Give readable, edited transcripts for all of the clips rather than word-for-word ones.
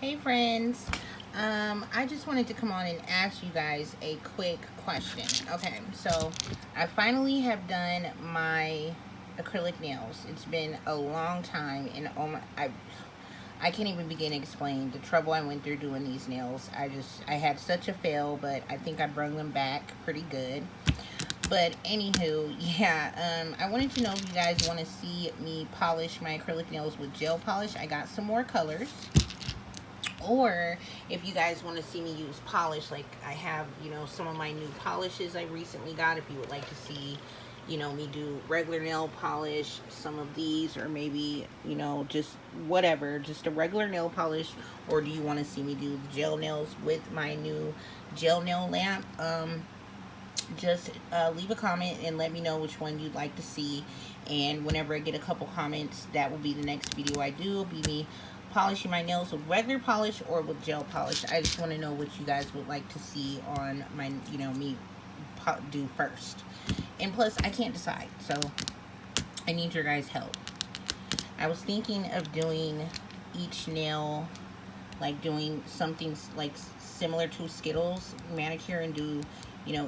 Hey friends, I just wanted to come on and ask you guys a quick question. Okay, so I finally have done my acrylic nails. It's been a long time, and I can't even begin to explain the trouble I went through doing these nails. I had such a fail, but I think I brought them back pretty good. But anywho, yeah, I wanted to know if you guys want to see me polish my acrylic nails with gel polish. I got some more colors. Or if you guys want to see me use polish, like I have, some of my new polishes I recently got. If you would like to see, me do regular nail polish, some of these, or maybe, just whatever, just a regular nail polish. Or do you want to see me do gel nails with my new gel nail lamp? Just leave a comment and let me know which one you'd like to see. And whenever I get a couple comments, that will be the next video I do. It'll be me polishing my nails with regular polish or with gel polish. I just want to know what you guys would like to see on my, me do first. And plus, I can't decide, so I need your guys' help. I was thinking of doing each nail, like doing something like similar to Skittles manicure and do,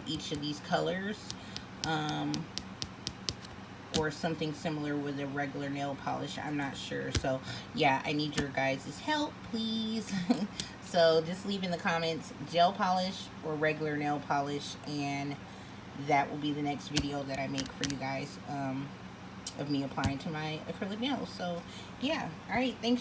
each of these colors. Or something similar with a regular nail polish. I'm not sure. So yeah, I need your guys' help, please. So just leave in the comments gel polish or regular nail polish, and that will be the next video that I make for you guys, of me applying to my acrylic nails. So yeah, all right, thanks.